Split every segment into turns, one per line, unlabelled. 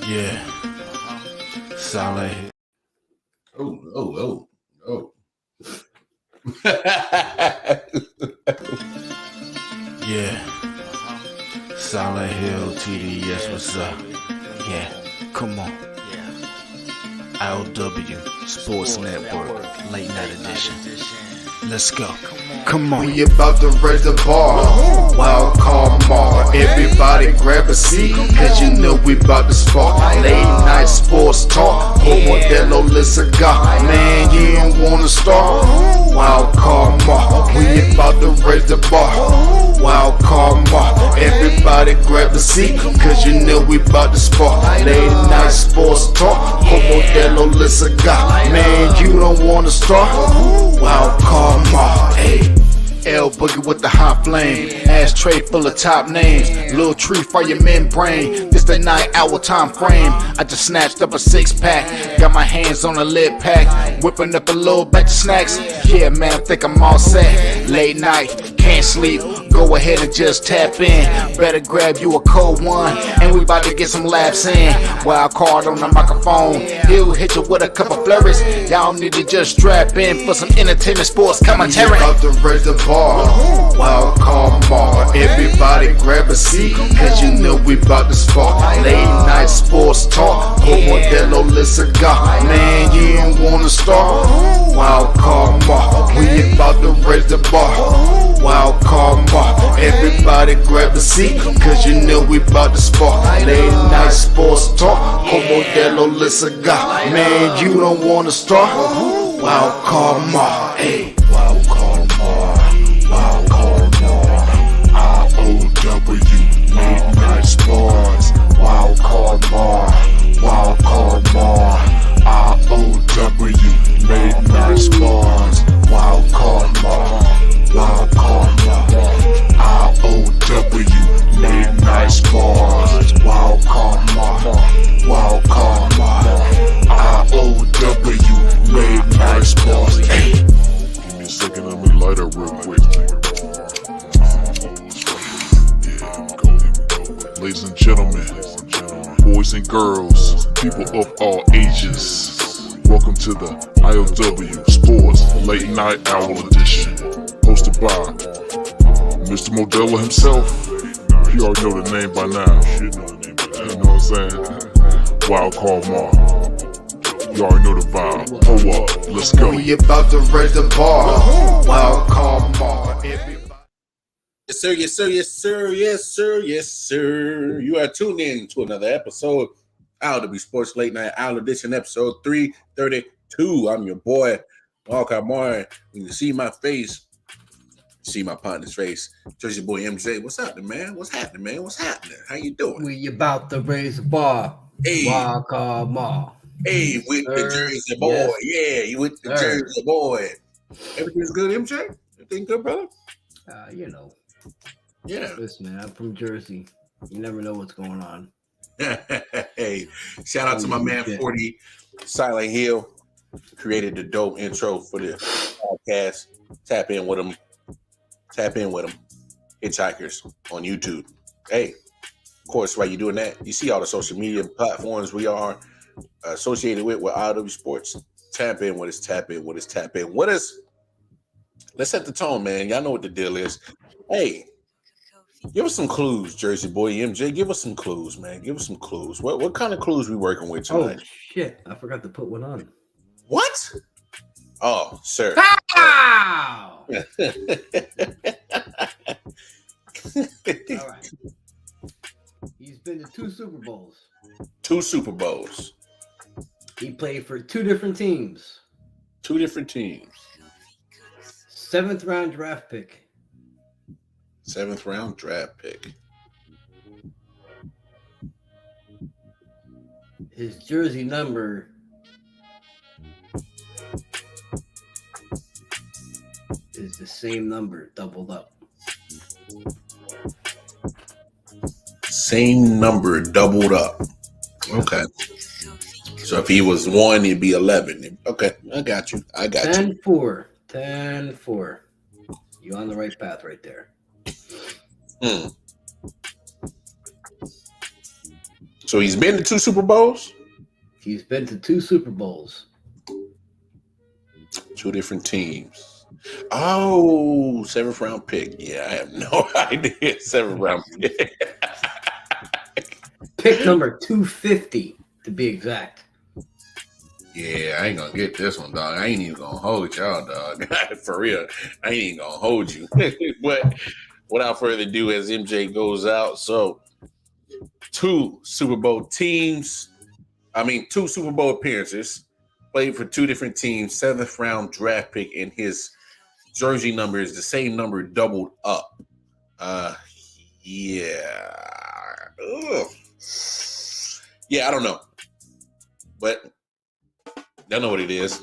Yeah, solid.
Oh.
Yeah, Solid Hill TDS, what's up? Yeah, come on. I.O.W. Sports Network, late night edition. Let's go. Come on.
We about to raise the bar. Wild card mar. Everybody grab a seat, cause you know we about to spark. Late night sports talk. Modelo Le Cigar. Man, you don't wanna start. Wild card mar. We about to raise the bar. Wild card mar. Everybody grab a seat, cause you know we about to spark. Late night sports talk. Modelo Le Cigar. Man, you don't wanna start. Wild card mar. Hey. L Boogie with the hot flame, ashtray full of top names, little tree for your membrane. This the 9 hour time frame. I just snatched up a 6-pack, got my hands on a lid pack, whipping up a little batch of snacks. Yeah man, I think I'm all set. Late night, can't sleep, go ahead and just tap in. Better grab you a cold one, and we about to get some laps in. Wild card on the microphone, he'll hit you with a couple flurries. Y'all need to just strap in for some entertainment sports commentary. We about to raise the bar. Wild card mar. Everybody grab a seat, cause you know we about to spark. Late night sports talk. Modelo Le Cigar. Man, you don't wanna start. Wild card mar. We about to raise the bar. Wild card mar. Everybody grab a seat, cause you know we about to spark. Late night sports talk. Modelo Le Cigar. Man, you don't wanna start. Wild card mar. Hey. Wild card mar. Wild card mar. I.O.W. Late night sports. Wild card mar. Wild card mar. I.O.W. Late night sports. Wild card mar. Wild card mar. I.O.W. Late night sports. Wild card mar. Wild card mar. I.O.W. Late night sports. Hey. Give me a second, let me light up real quick. Ladies and gentlemen, boys and girls, people of all ages, welcome to the I.O.W. Sports Late Night Hour Edition, hosted by Mr. Modelo himself. You already know the name by now. You know what I'm saying? Wild Card Mar. You already know the vibe. Pull up, let's go. We about to raise the bar. Wild Card Mar.
Yes, sir, yes, sir, yes, sir, yes, sir, yes, sir. You are tuned in to another episode, I.O.W. Sports Late Night Hour Edition, episode 332. I'm your boy, Walker Mar. When you see my face, you see my partner's face. Jersey boy MJ, what's happening, man? What's happening, man? What's happening? How you doing?
We about to raise the bar.
Hey,
Walker Mar.
hey, with the Jersey boy.
Yes.
Yeah, you with the Jersey boy. Everything's good, MJ? Everything good, brother?
You know.
Yeah.
Listen, man, I'm from Jersey. You never know what's going on.
Hey, shout out to my man 40 Silent Hill. Created the dope intro for the podcast. Tap in with him. Hitchhikers on YouTube. Hey, of course, while you're doing that, you see all the social media platforms we are associated with I.O.W. Sports. Tap in with us. Let's set the tone, man. Y'all know what the deal is. Hey, give us some clues, Jersey boy MJ. Give us some clues, man. Give us some clues. What kind of clues we working with tonight?
Oh shit! I forgot to put one on.
What? Oh, sir.
Ow! All right. He's been to 2 Super Bowls.
2 Super Bowls.
He played for 2 different teams.
2 different teams.
7th round draft pick.
7th round draft pick.
His jersey number is the same number, doubled up.
Same number, doubled up. Okay. So if he was 1, he'd be 11. Okay, I got you.
10-4. 10-4. You on the right path right there.
So So he's been to 2 Super Bowls?
He's been to 2 Super Bowls.
2 different teams. Oh, 7th round pick. Yeah, I have no idea. 7th round pick.
Pick number 250 to be exact.
Yeah, I ain't gonna get this one, dog. I ain't even gonna hold y'all, dog. For real, I ain't even gonna hold you. But without further ado, as MJ goes out, so 2 Super Bowl teams. 2 Super Bowl appearances. Played for 2 different teams. 7th round draft pick, and his jersey number is the same number doubled up. Yeah. Ugh. Yeah, I don't know, but y'all know what it is.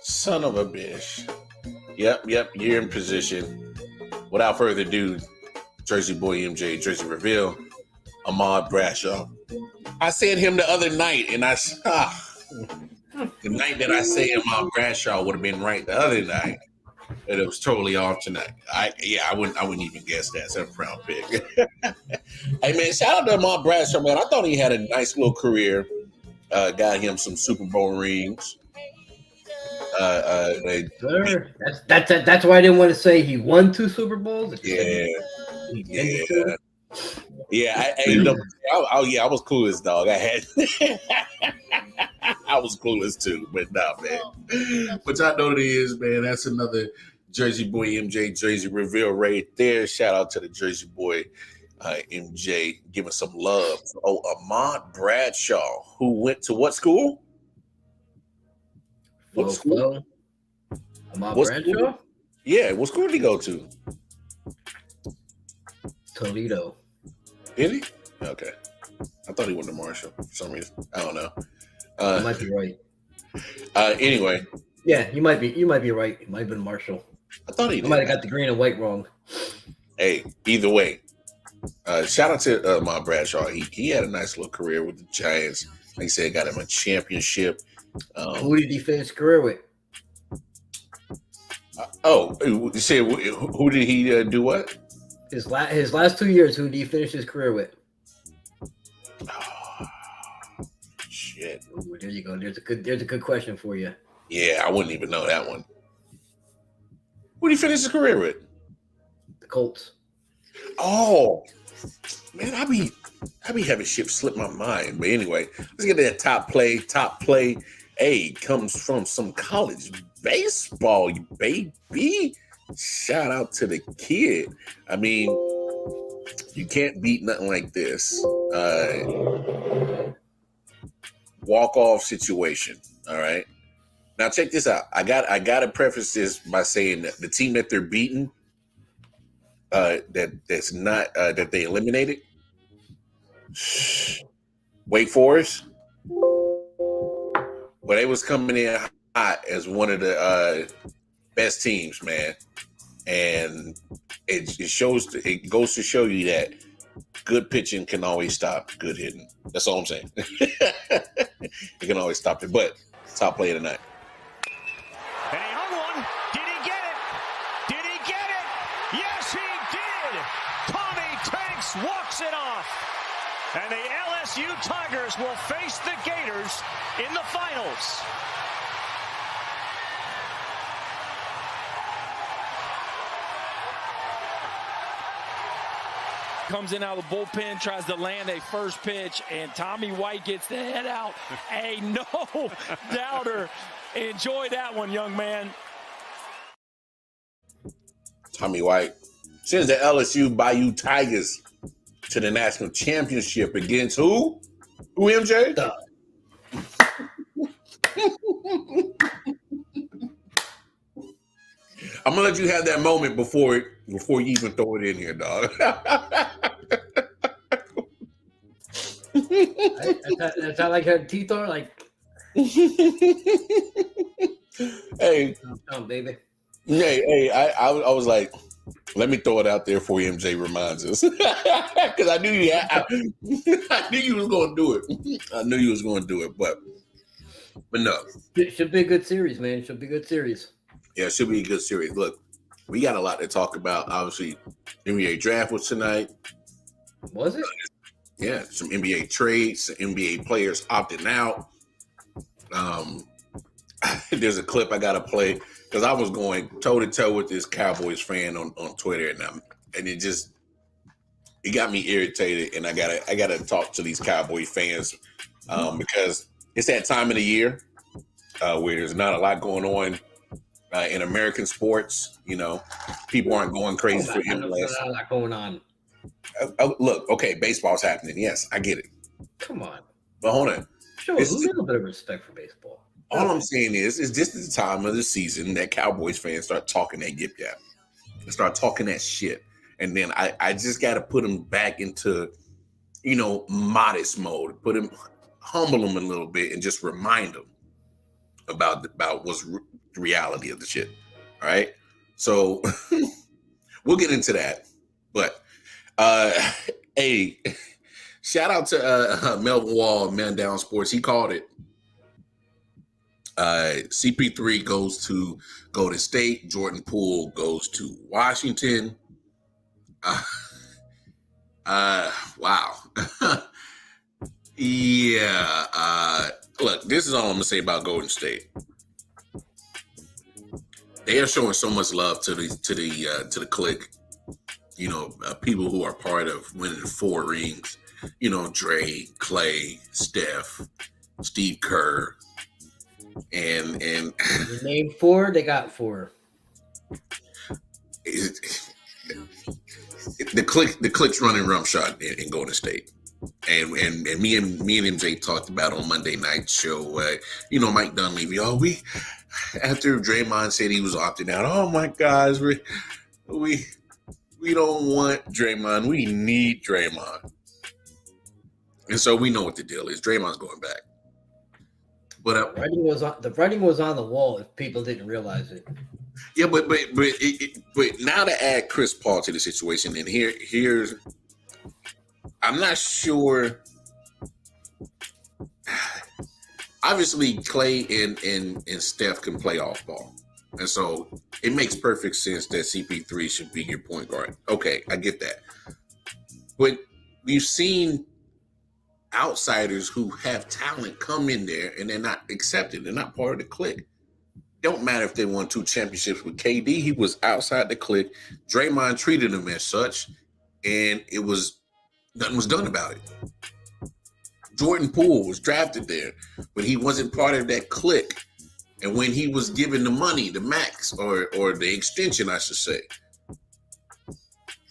Son of a bitch. Yep, you're in position. Without further ado, Jersey Boy MJ, Jersey Reveal, Ahmad Bradshaw. I said him the other night, and the night that I said Ahmad Bradshaw would have been right the other night, and it was totally off tonight. I wouldn't even guess that 7th round pick. Hey man, shout out to Ahmad Bradshaw, man. I thought he had a nice little career. Got him some Super Bowl rings.
That's why I didn't want to say he won 2 Super Bowls.
Yeah. I was clueless, dog. I was clueless too, but nah, man. But y'all know what it is, man. That's another Jersey Boy MJ Jersey Reveal right there. Shout out to the Jersey Boy MJ giving some love. Oh, Ahmad Bradshaw, who went to what school? What school?
Ahmad Bradshaw?
School? Yeah, what school did he go to?
Toledo.
Did he? Okay. I thought he went to Marshall for some reason. I don't know.
You might be right.
Anyway.
Yeah, you might be right. It might have been Marshall.
I thought he did.
I might have got the green and white wrong.
Hey, either way. Shout out to Ahmad Bradshaw. He had a nice little career with the Giants. Like I said, got him a championship.
Who did he finish his career with?
You said who did he do what?
His last 2 years, who did he finish his career with?
Oh, shit.
Ooh, there you go. There's a good question for you.
Yeah, I wouldn't even know that one. Who did he finish his career with?
The Colts.
Oh, man, I be having shit slip my mind. But anyway, let's get to that top play. Top play, comes from some college baseball, you baby. Shout out to the kid. I mean, you can't beat nothing like this. Walk-off situation. All right. Now check this out. I gotta preface this by saying that the team that they're beating, that's not that they eliminated, Wake Forest. But they was coming in hot as one of the best teams, man. And it goes to show you that good pitching can always stop good hitting. That's all I'm saying. It can always stop it. But top play of the night.
And he hung one. Did he get it? Did he get it? Yes, he did. Tommy Tanks walks it off. And the LSU Tigers will face the Gators in the finals.
Comes in out of the bullpen, tries to land a first pitch, and Tommy White gets the head out. A no doubter. Enjoy that one, young man.
Tommy White sends the LSU Bayou Tigers to the national championship against who? Who, MJ? I'm gonna let you have that moment before you even throw it in here, dog.
That's how like her teeth are like.
Hey,
baby.
Hey, I was like, let me throw it out there for you, MJ reminds us, because I knew I knew you was gonna do it. I knew you was gonna do it, but no.
It should be a good series, man. It should be a good series.
Yeah, it should be a good series. Look, we got a lot to talk about. Obviously, NBA draft was tonight.
Was it?
Yeah, some NBA trades, some NBA players opting out. There's a clip I gotta play because I was going toe to toe with this Cowboys fan on Twitter, and it got me irritated, and I gotta talk to these Cowboy fans because it's that time of the year where there's not a lot going on in American sports. You know, people aren't going crazy for
Not a lot going on.
Look, okay, baseball's happening. Yes, I get it.
Come on.
But hold on.
Show a little bit of respect for baseball.
All I'm saying is this is the time of the season that Cowboys fans start talking that yip yap, start talking that shit, and then I just got to put them back into, modest mode, humble them a little bit, and just remind them about what's the reality of the shit. All right, so we'll get into that, but hey, shout out to Melvin Wall, Man Down Sports. He called it. CP3 goes to Golden State. Jordan Poole goes to Washington. Wow. Yeah. Look, this is all I'm gonna say about Golden State. They are showing so much love to the clique. People who are part of winning 4 rings. Dre, Clay, Steph, Steve Kerr. And
you name 4, they got 4.
The click's running rumshot in Golden State, and me and MJ talked about on Monday night show. Mike Dunleavy. After Draymond said he was opting out. Oh my gosh, we don't want Draymond. We need Draymond, and so we know what the deal is. Draymond's going back. But
the writing was on the wall if people didn't realize it.
Yeah, but now to add Chris Paul to the situation, and here's I'm not sure. Obviously, Clay and Steph can play off ball, and so it makes perfect sense that CP3 should be your point guard. Okay, I get that, but we've seen outsiders who have talent come in there and they're not accepted. They're not part of the clique. Don't matter if they won 2 championships with KD. He was outside the clique. Draymond treated him as such, and nothing was done about it. Jordan Poole was drafted there, but he wasn't part of that clique. And when he was given the money, the max or the extension, I should say,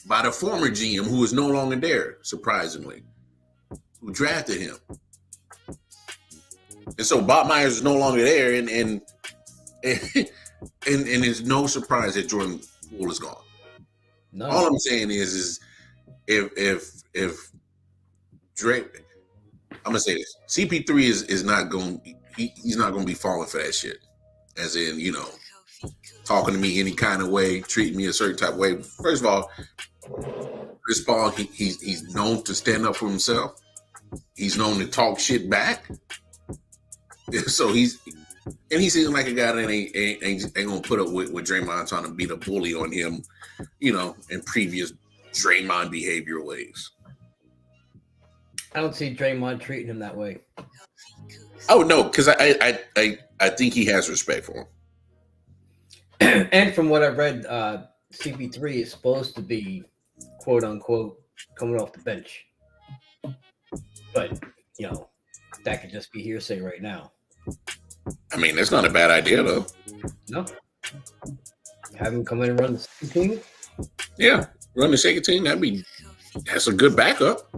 by the former GM who is no longer there, surprisingly, who drafted him. And so Bob Myers is no longer there, and it's no surprise that Jordan Poole is gone. No. All I'm saying is if Drake, I'm gonna say this, CP3 is not going, he's not going to be falling for that shit. As in, talking to me any kind of way, treating me a certain type of way. First of all, Chris Paul, he's known to stand up for himself. He's known to talk shit back. So he seems like a guy that ain't gonna put up with Draymond trying to beat a bully on him, in previous Draymond behavior ways.
I don't see Draymond treating him that way.
Oh no, because I think he has respect for
him. And from what I read, CP3 is supposed to be, quote unquote, coming off the bench. But, that could just be hearsay right now.
I mean, that's not a bad idea, though.
No. Have him come in and run the second team?
Yeah, run the second team. That's a good backup.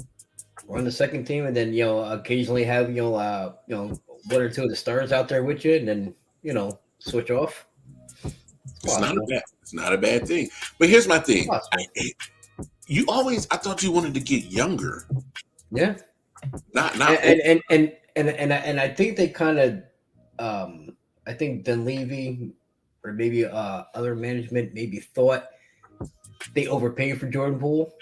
Run the second team, and then, occasionally have, 1 or 2 of the stars out there with you, and then, switch off.
It's not a bad thing. But here's my thing. I thought you wanted to get younger.
Yeah.
Not
and I think they kind of I think Dunleavy or maybe other management maybe thought they overpaid for Jordan Poole.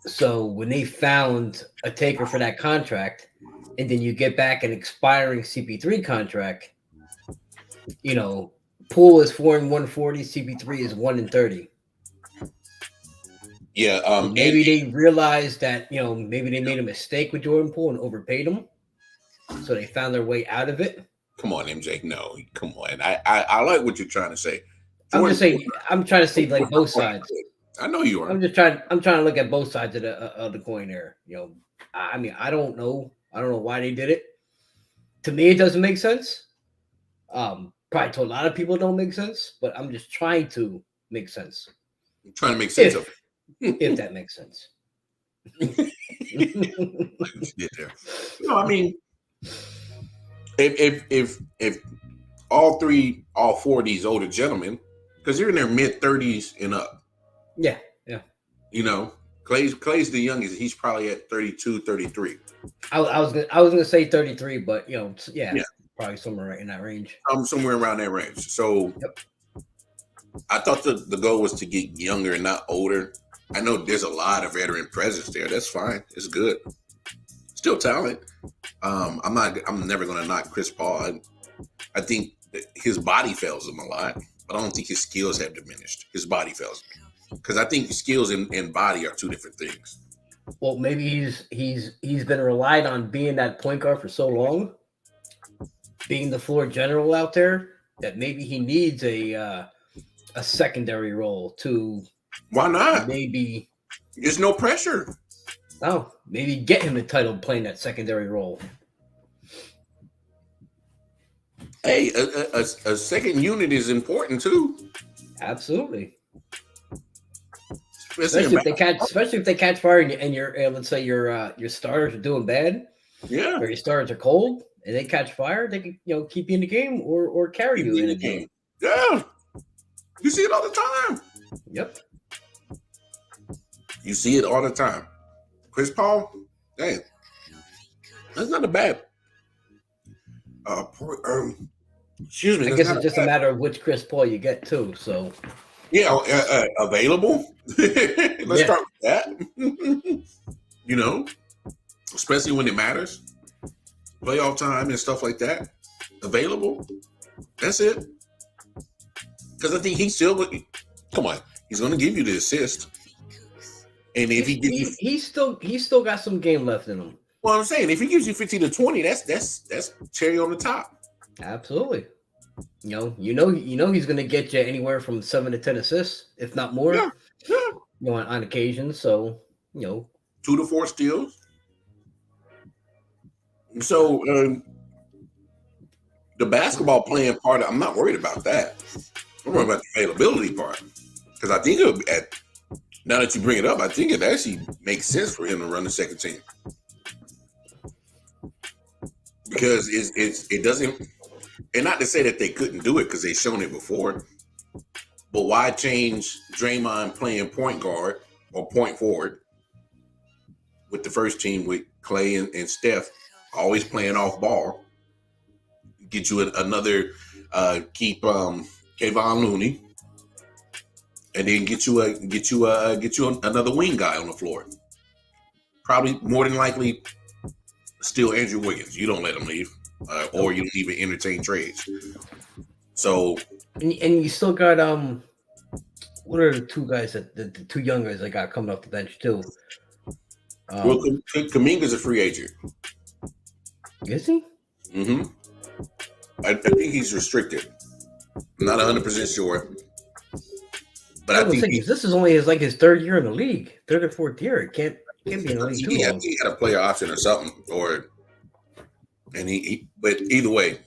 So when they found a taker for that contract, and then you get back an expiring CP3 contract, Poole is 4 and 140, CP3 is 1 and 30.
Yeah.
Maybe they realized that maybe they made a mistake with Jordan Poole and overpaid him, so they found their way out of it.
Come on, MJ. No, come on. I like what you're trying to say.
I'm just saying. I'm trying to see like both sides.
I know you are.
I'm trying to look at both sides of the coin there. I mean, I don't know. I don't know why they did it. To me, it doesn't make sense. Probably to a lot of people, it don't make sense. But I'm just trying to make sense.
I'm trying to make sense of it.
If that makes sense.
No, I mean, if all four of these older gentlemen, because they're in their mid-30s and up.
Yeah.
Clay's the youngest. He's probably at 32, 33.
I was gonna say 33, but probably somewhere right in that range.
Somewhere around that range. So
yep.
I thought the goal was to get younger and not older. I know there's a lot of veteran presence there. That's fine. It's good. Still talent. I'm never gonna knock Chris Paul. I think his body fails him a lot, but I don't think his skills have diminished. His body fails him. Because I think skills and body are two different things.
Well, maybe he's been relied on being that point guard for so long, being the floor general out there, that maybe he needs a secondary role to.
Why not?
Maybe
there's no pressure.
Oh, maybe get him the title playing that secondary role.
Hey, a second unit is important too.
Absolutely. Especially if they catch fire and your let's say your starters are doing bad, or your starters are cold and they catch fire, they can keep you in the game or carry you in the game.
Yeah, you see it all the time.
Yep,
you see it all the time. Chris Paul, hey, that's not a bad. Excuse me.
I guess it's just a matter of which Chris Paul you get too. So.
Yeah, available. Let's start with that. Especially when it matters, playoff time and stuff like that. Available. That's it. Because I think he's still. Come on, he's going to give you the assist. And if
he's still got some game left in him.
Well, I'm saying if he gives you 15 to 20, that's cherry on the top.
Absolutely. He's going to get you anywhere from 7 to 10 assists, if not more.
Yeah.
On occasion. So
2 to 4 steals. So the basketball playing part, I'm not worried about that. I'm worried about the availability part because I think now that you bring it up, I think it actually makes sense for him to run the second team because it doesn't. And not to say that they couldn't do it because they've shown it before, but why change Draymond playing point guard or point forward with the first team with Clay and Steph always playing off ball? Get you another keep Kevon Looney, and then get you another wing guy on the floor. Probably more than likely, still Andrew Wiggins. You don't let him leave. Or you don't even entertain trades. So
and you still got what are the two guys the two young guys that got coming off the bench too?
Well, Kuminga's a free agent.
Is he?
Mm-hmm. I think he's restricted. I'm not 100% sure, but I think
this is only his third year in the league, third or fourth year. It can't be in the league too long.
He had a player option or something, and he but either way,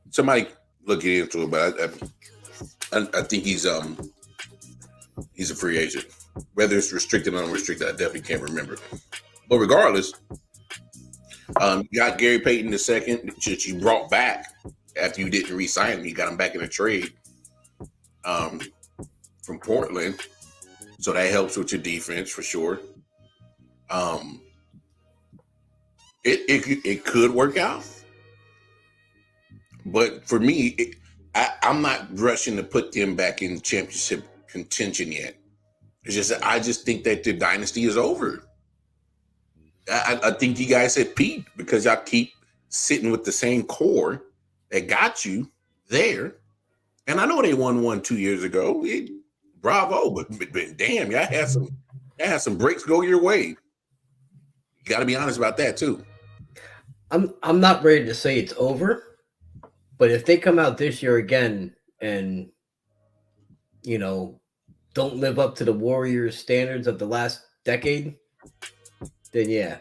somebody look into it. But I think he's a free agent. Whether it's restricted or unrestricted, I definitely can't remember. But regardless, you got Gary Payton the second that you brought back after you didn't re-sign him. You got him back in a trade from Portland, so that helps with your defense for sure. It could work out, but for me, I'm not rushing to put them back in championship contention yet. It's just I just think that the dynasty is over. I think you guys had peaked because y'all keep sitting with the same core that got you there. And I know they won 2 years ago, bravo, but damn, y'all had some breaks go your way. You got to be honest about that too.
I'm not ready to say it's over, but if they come out this year again and don't live up to the Warriors standards of the last decade, then yeah,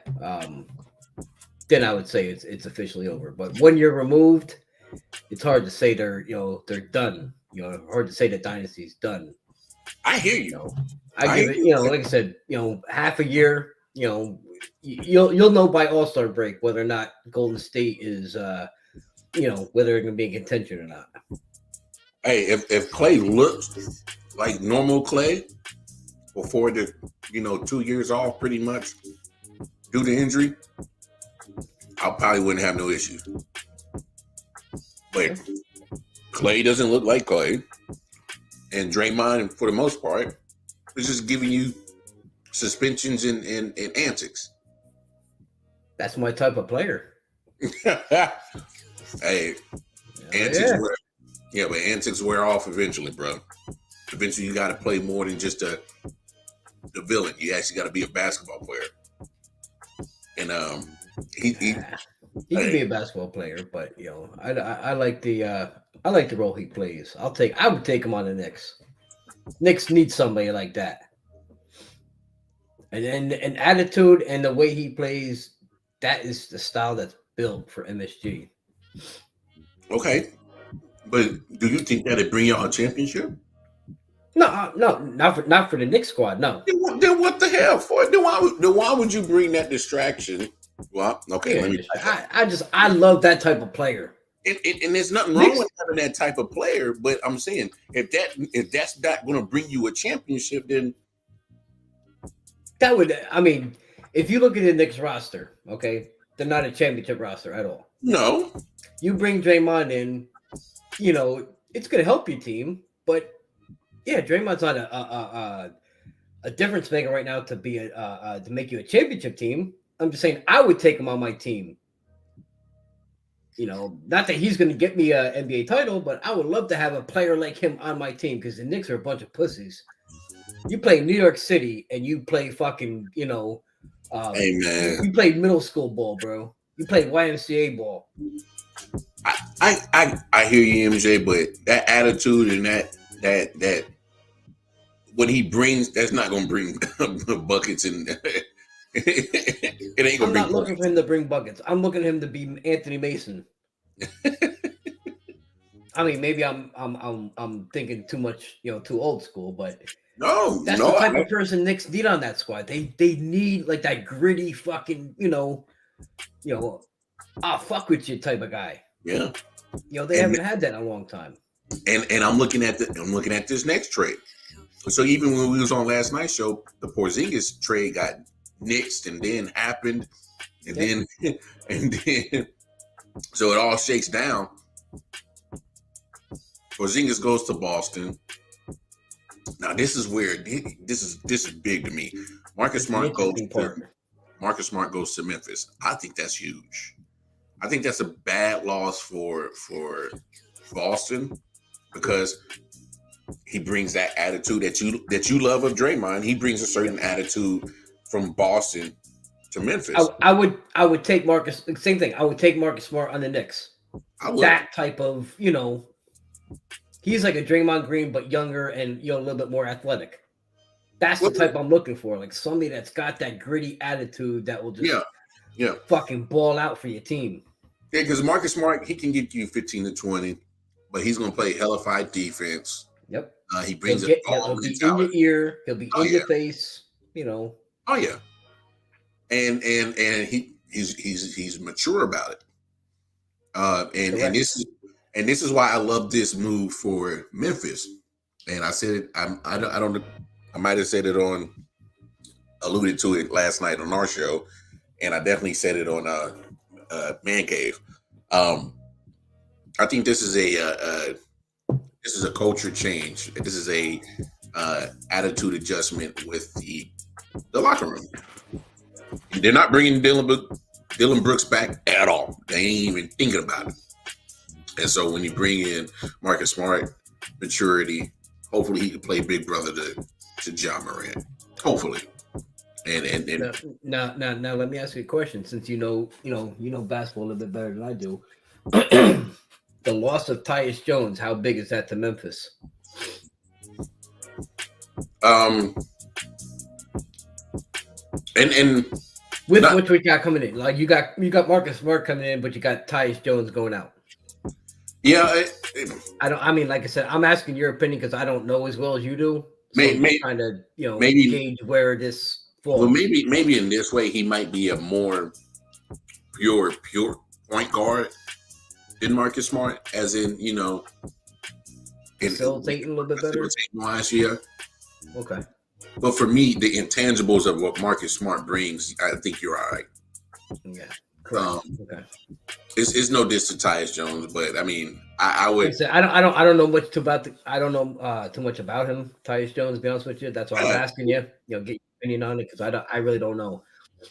then I would say it's officially over. But 1 year removed, it's hard to say they're done. Hard to say the dynasty's done.
I hear you.
I give it, like I said, half a year. You'll know by All-Star break whether or not Golden State is, whether they're going to be in contention or not.
Hey, if Clay looks like normal Clay before the 2 years off, pretty much due to injury, I probably wouldn't have no issues. But Clay doesn't look like Clay, and Draymond, for the most part, is just giving you suspensions and antics.
That's my type of player.
Hey, antics but antics wear off eventually, bro. Eventually, you got to play more than just the villain. You actually got to be a basketball player. And he
can be a basketball player, but I like the role he plays. I would take him on the Knicks. Knicks need somebody like that. And attitude and the way he plays, that is the style that's built for MSG.
Okay. But do you think that'd bring y'all a championship?
No, not for the Knicks squad. No.
Then what the hell for? Then why would you bring that distraction? Well, okay,
I love that type of player.
And there's nothing wrong with having that type of player, but I'm saying if that's not going to bring you a championship, then
that would. I mean, if you look at the Knicks roster, okay, they're not a championship roster at all.
No.
You bring Draymond in, it's going to help your team, but yeah, Draymond's not a difference maker right now to be to make you a championship team. I'm just saying I would take him on my team. Not that he's going to get me an NBA title, but I would love to have a player like him on my team because the Knicks are a bunch of pussies. You play New York City and you play fucking, hey man, you play middle school ball, bro. You play YMCA ball.
I hear you, MJ, but that attitude and that what he brings, that's not going to bring buckets and it ain't gonna.
I'm not looking for him to bring buckets. I'm looking at him to be Anthony Mason. I mean, maybe I'm thinking too much, too old school, but that's the type of person Knicks need on that squad. They need like that gritty fucking, I'll fuck with you type of guy.
Yeah.
They haven't had that in a long time.
And I'm looking at this next trade. So even when we was on last night's show, the Porzingis trade got nixed and then happened and then so it all shakes down. Porzingis goes to Boston. Now this is weird. This is big to me. Marcus Smart goes to Memphis. I think that's huge. I think that's a bad loss for Boston because he brings that attitude that you love of Draymond. He brings a certain attitude from Boston to Memphis.
I would take Marcus. Same thing. I would take Marcus Smart on the Knicks. That type of, he's like a Draymond Green but younger and a little bit more athletic. That's the type I'm looking for. Like somebody that's got that gritty attitude that will just fucking ball out for your team.
Yeah, because Marcus Smart, he can get you 15 to 20, but he's gonna play hellified defense.
Yep.
He brings
he'll be in your ear. He'll be in your face.
Oh yeah, and he's mature about it. And this is why I love this move for Memphis. And I said it. I might have said it alluded to it last night on our show, and I definitely said it on Man Cave. I think this is a culture change. This is a attitude adjustment with the locker room. They're not bringing Dylan Brooks back at all. They ain't even thinking about it. And so when you bring in Marcus Smart, maturity, hopefully he can play big brother to John Morant. Hopefully. And
now, let me ask you a question. Since you know basketball a little bit better than I do, the loss of Tyus Jones, how big is that to Memphis?
And
with what we got coming in, like you got Marcus Smart coming in, but you got Tyus Jones going out.
Yeah,
I mean, like I said, I'm asking your opinion because I don't know as well as you do. So
maybe
kind of
maybe
gauge where this falls.
Well, maybe in this way he might be a more pure point guard than Marcus Smart, as in
facilitating a little bit better.
Last year.
Okay.
But for me, the intangibles of what Marcus Smart brings, I think you're all right.
Yeah. Correct. Okay.
It's no diss to Tyus Jones, but I mean, I would.
Like I said, I don't know much about I don't know too much about him, Tyus Jones. To be honest with you, that's why I'm asking you. Get your opinion on it because I really don't know.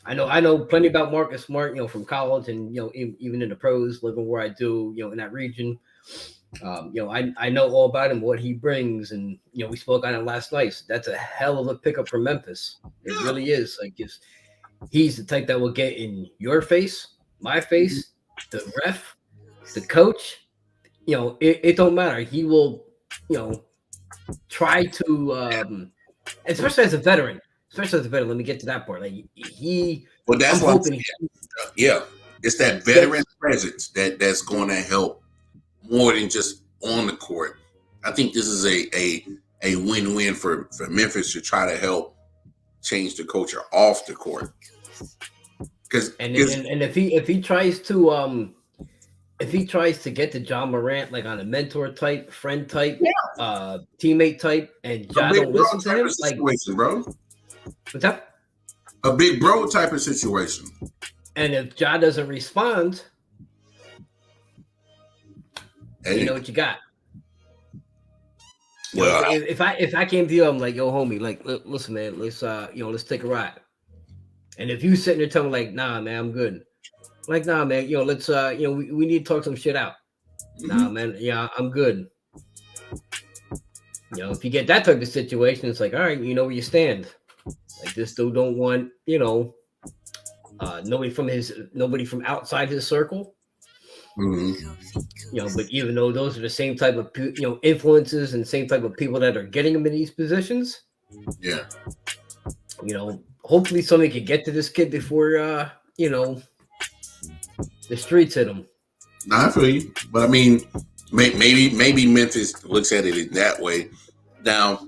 I know plenty about Marcus Smart, from college and even in the pros, living where I do, in that region. I know all about him, what he brings, and we spoke on it last night. So that's a hell of a pickup for Memphis. It really is. Like he's the type that will get in your face, my face, the ref, the coach. It don't matter. He will, try to, especially as a veteran. Let me get to that part. Like he.
Well, that's what. Yeah, it's that veteran presence that's going to help more than just on the court. I think this is a win-win for Memphis to try to help change the culture off the court.
And if he tries to get to John Morant like on a mentor type, friend type, teammate type, and Ja don't listen to him, like
bro.
What's that?
A big bro type of situation.
And if Ja doesn't respond, you know what you got. Well, if I came to you, I'm like, yo, homie, like, listen, man, let's take a ride. And if you sitting there telling me like, nah, man, I'm good. Like, nah, man, let's we need to talk some shit out. Mm-hmm. Nah, man, yeah, I'm good. If you get that type of situation, it's like, all right, you know where you stand. Like this dude don't want, nobody from outside his circle.
Mm-hmm.
But even though those are the same type of influences and same type of people that are getting him in these positions, hopefully somebody can get to this kid before the streets hit him.
I feel you, but I mean, maybe Memphis looks at it in that way. Now,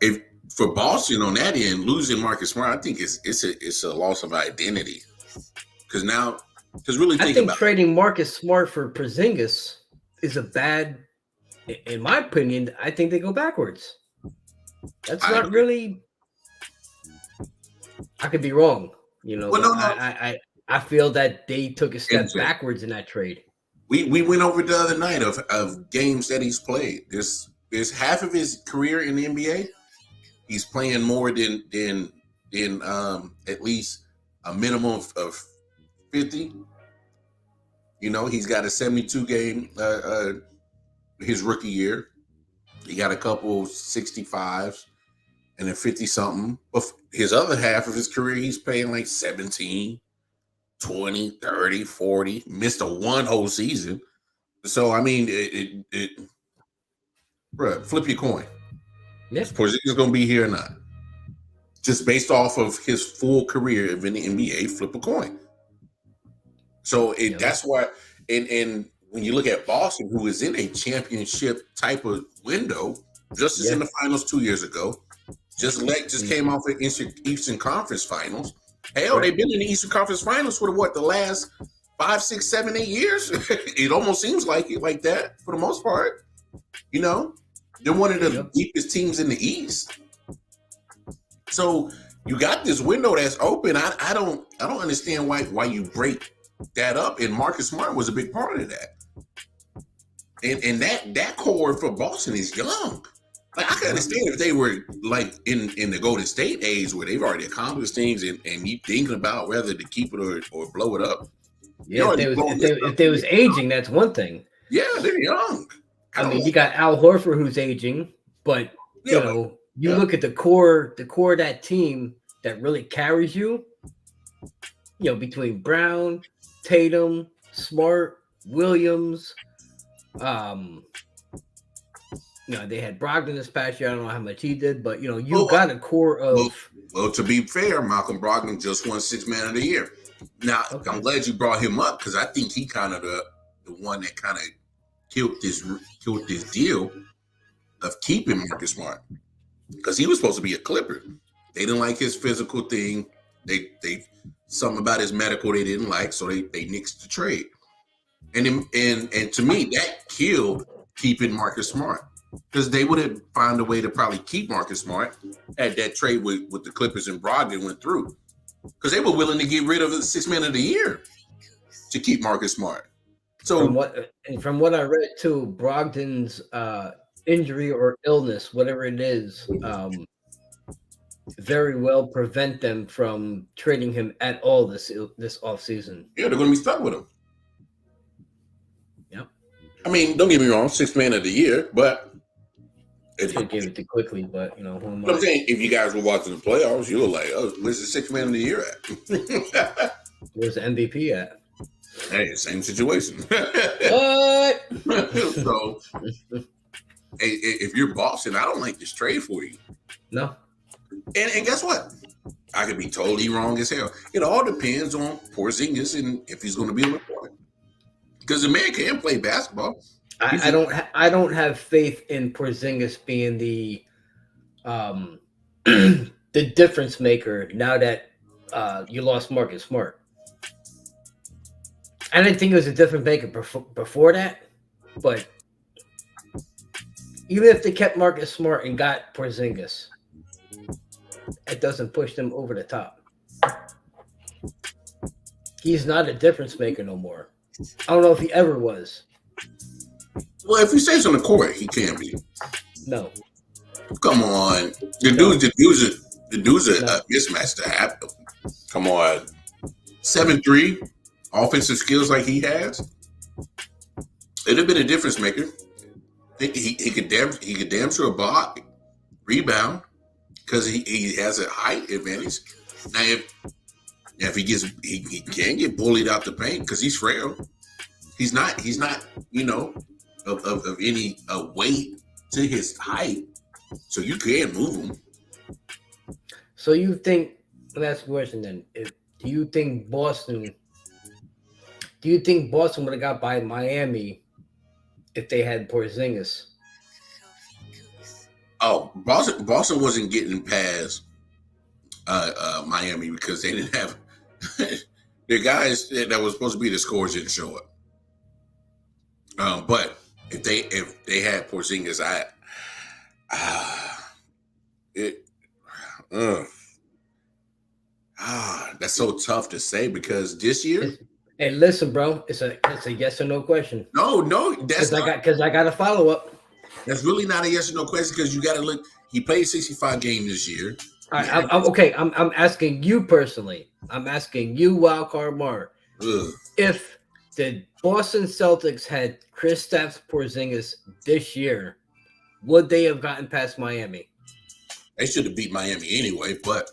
if for Boston on that end, losing Marcus Smart, I think it's a loss of identity because really
I think trading Marcus Smart for Porzingis is a bad, in my opinion. I think they go backwards. That's not really. I could be wrong,
Well, no.
I feel that they took a step backwards in that trade.
We went over the other night of games that he's played. There's half of his career in the NBA. He's playing more than at least a minimum of 50. He's got a 72 game his rookie year. He got a couple 65s and a 50 something. But his other half of his career, he's playing like 17, 20, 30, 40. Missed one whole season. So I mean, bro, flip your coin. Is Porzingis going to be here or not? Just based off of his full career in the NBA, flip a coin. So that's why, and when you look at Boston, who is in a championship type of window, just as in the finals 2 years ago, just came off of Eastern Conference Finals. Hell, they've been in the Eastern Conference Finals for the last 5, 6, 7, 8 years. It almost seems like it like that for the most part. They're one of the deepest teams in the East. So you got this window that's open. I don't understand why you break that up. And Marcus Smart was a big part of that. And that core for Boston is young. Like I can understand if they were like in the Golden State age where they've already accomplished things and you thinking about whether to keep it or blow it up.
Yeah, if they was aging, that's one thing.
Yeah, they're young.
I mean, you got Al Horford who's aging, but you know, you look at the core of that team that really carries you, you know, between Brown, Tatum, Smart, Williams, you know, they had Brogdon this past year. I don't know how much he did, but you know, you got a core of.
Well, to be fair, Malcolm Brogdon just won Sixth Man of the Year. Now, I'm glad you brought him up because I think he kind of the one that kind of killed this deal of keeping Marcus Smart because he was supposed to be a Clipper. They didn't like his physical thing. They something about his medical they didn't like, so they nixed the trade. And to me, that killed keeping Marcus Smart. Because they would have found a way to probably keep Marcus Smart had that trade with the Clippers and Brogdon went through. Because they were willing to get rid of the Sixth Man of the Year to keep Marcus Smart. So
from what I read too, Brogdon's injury or illness, whatever it is, very well prevent them from trading him at all this offseason.
Yeah, they're going to be stuck with him.
Yep.
I mean, don't get me wrong, Sixth Man of the Year, but
should give it to quickly, but you know,
I'm saying if you guys were watching the playoffs, you were like, "Oh, where's the Sixth Man of the Year at?
Where's the MVP at?"
Hey, same situation.
What?
So, if you're Boston, I don't like this trade for you.
No.
And guess what? I could be totally wrong as hell. It all depends on Porzingis and if he's going to be on the court. Because the man can play basketball.
I don't have faith in Porzingis being the the difference maker now that you lost Marcus Smart. I didn't think it was a difference maker before that, but even if they kept Marcus Smart and got Porzingis, it doesn't push them over the top. He's not a difference maker no more. I don't know if he ever was.
Well, if he stays on the court, he can be.
No.
Come on. The dude's a mismatch to happen. Come on. 7'3", offensive skills like he has. It'd have been a difference maker. He could damn sure block, rebound, because he has a height advantage. Now if he can get bullied out the paint because he's frail. He's not, you know, of any weight to his height. So you can move him.
So you think, last question then, do you think Boston would have got by Miami if they had Porzingis?
Oh, Boston wasn't getting past Miami because they didn't have the guys that was supposed to be the scorers didn't show up. But if they had Porzingis, that's so tough to say because this year.
Hey, listen, bro, it's a yes or no question.
No, that's
because I got a follow up.
That's really not a yes or no question because you got to look. He played 65 games this year.
All right, I'm okay. I'm asking you personally. I'm asking you, Wildcard Mar. If the Boston Celtics had Kristaps Porzingis this year, would they have gotten past Miami?
They should have beat Miami anyway, but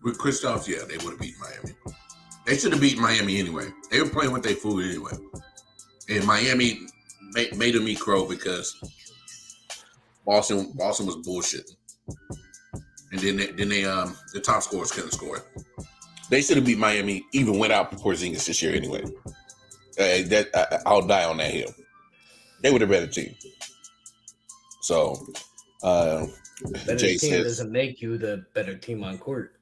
with Kristaps, yeah, they would have beat Miami. They should have beat Miami anyway. They were playing with their food anyway. And Miami made them eat crow because Boston was bullshitting. And then the top scorers couldn't score. They should have beat Miami even without Porzingis this year anyway. I'll die on that hill. They were the better team. So,
better
Jay
team
says,
doesn't make you the better team on court.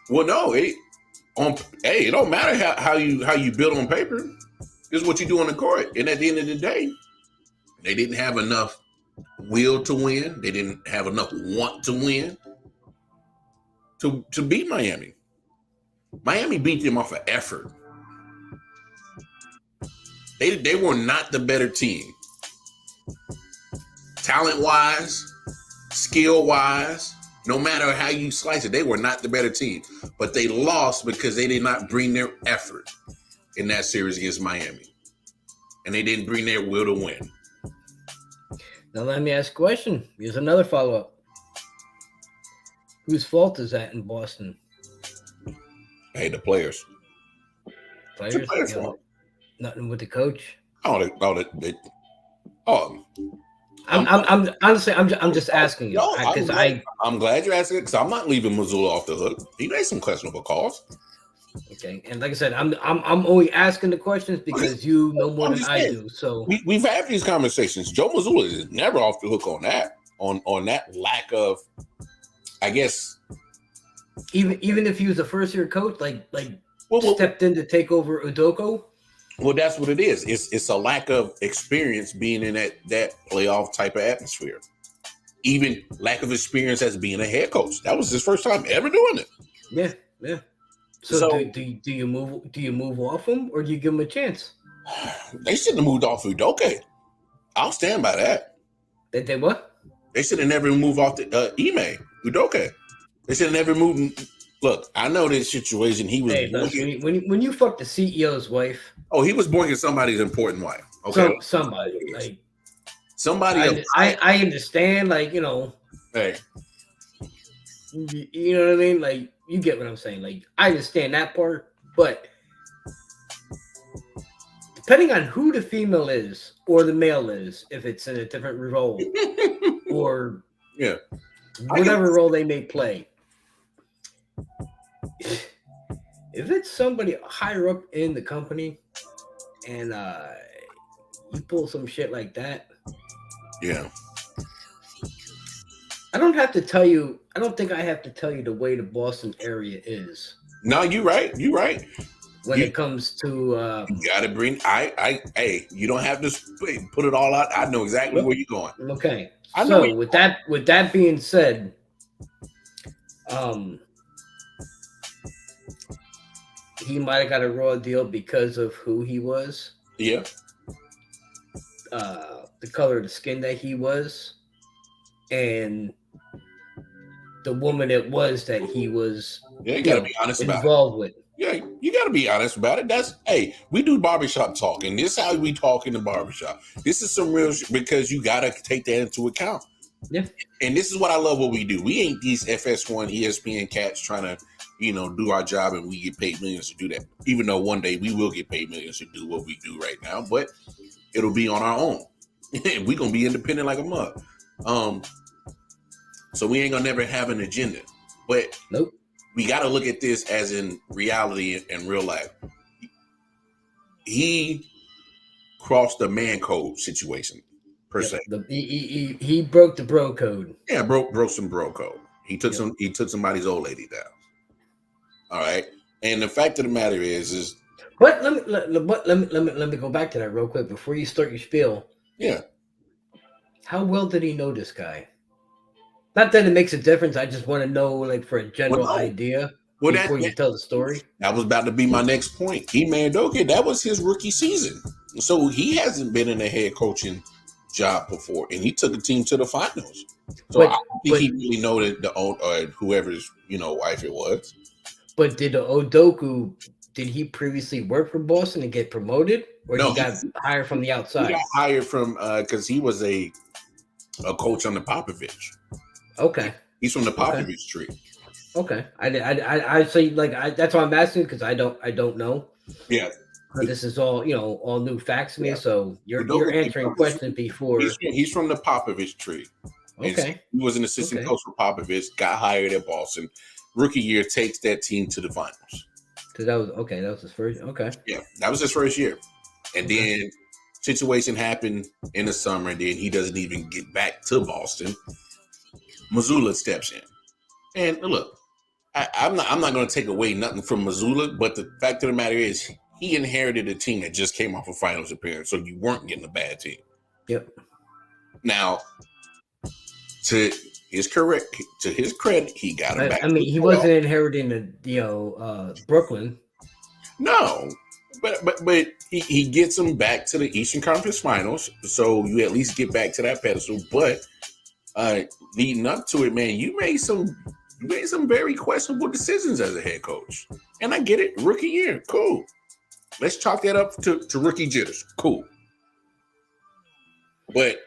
Well, no, it don't matter how you build on paper. It's what you do on the court. And at the end of the day, they didn't have enough will to win. They didn't have enough want to win to beat Miami. Miami beat them off of effort. They were not the better team. Talent-wise, skill-wise, no matter how you slice it, they were not the better team. But they lost because they did not bring their effort in that series against Miami. And they didn't bring their will to win.
Now let me ask a question. Here's another follow-up. Whose fault is that in Boston?
Hey, the players.
Players?
The players' fault.
Nothing with the coach. I'm honestly I'm just asking you because
I'm glad you're asking it because I'm not leaving Missoula off the hook. He made some questionable calls.
Okay, and like I said, I'm only asking the questions because you know more than I do. So
we've had these conversations. Joe Missoula is never off the hook on that. On that lack of, I guess.
Even if he was a first year coach, stepped in to take over I.O.W.
Well, that's what it is. It's a lack of experience being in that playoff type of atmosphere. Even lack of experience as being a head coach. That was his first time ever doing it.
Yeah. So do you move off him or do you give him a chance?
They shouldn't have moved off I.O.W. I'll stand by that.
They what?
They should have never moved off the I.O.W. They should have never moved. Look, I know this situation. He was
when you fuck the CEO's wife.
Oh, he was boinking somebody's important wife. Okay,
somebody.
I
understand.
Hey,
you know what I mean. Like you get what I'm saying. Like I understand that part, but depending on who the female is or the male is, if it's in a different role or whatever role they may play. If it's somebody higher up in the company and you pull some shit like that, I don't have to tell you. I don't think I have to tell you the way the Boston area is.
No, you're right. You're right.
When it comes to,
you gotta bring. Hey, you don't have to put it all out. I know exactly where you're going.
Okay. So with that being said, he might have got a raw deal because of who he was.
Yeah.
The color of the skin that he was, and the woman it was that he was.
Yeah, you gotta be honest about
involved with.
Yeah, you gotta be honest about it. We do barbershop talk, and this is how we talk in the barbershop. This is some real because you gotta take that into account.
Yeah.
And this is what I love what we do. We ain't these FS1 ESPN cats trying to, do our job and we get paid millions to do that. Even though one day we will get paid millions to do what we do right now, but it'll be on our own. We're gonna be independent like a mug. So we ain't gonna never have an agenda. But
nope.
We gotta look at this as in reality and real life. He crossed the man code situation. Per se.
He broke the bro code.
Yeah, broke some bro code. He took somebody's old lady down. All right. And the fact of the matter is
but let me go back to that real quick before you start your spiel.
Yeah.
How well did he know this guy? Not that it makes a difference. I just want to know, like, for a general idea before you tell the story.
That was about to be my next point. Udoka, that was his rookie season. So he hasn't been in a head coaching job before, and he took a team to the finals. So I think he really know that the old whoever's wife it was.
But did I.O.W. did he previously work for Boston and get promoted, or he got hired from the outside?
He got hired from because he was a coach on the Popovich.
Okay,
he's from the Popovich tree.
Okay, I say that's why I'm asking because I don't know.
Yeah.
But this is all all new facts to me. So you're answering questions before.
He's from the Popovich tree.
Okay.
He was an assistant coach for Popovich. Got hired at Boston. Rookie year takes that team to the finals.
So that was his first. Okay.
Yeah, that was his first year, and then situation happened in the summer. And then he doesn't even get back to Boston. Missoula steps in, and look, I'm not going to take away nothing from Missoula, but the fact of the matter is, he inherited a team that just came off a finals appearance, so you weren't getting a bad team.
Yep.
Now, to his credit, he got him back.
I mean, he wasn't inheriting the Brooklyn.
No, but he gets them back to the Eastern Conference Finals, so you at least get back to that pedestal. But leading up to it, man, you made some very questionable decisions as a head coach, and I get it. Rookie year, cool. Let's chalk that up to rookie jitters. Cool. But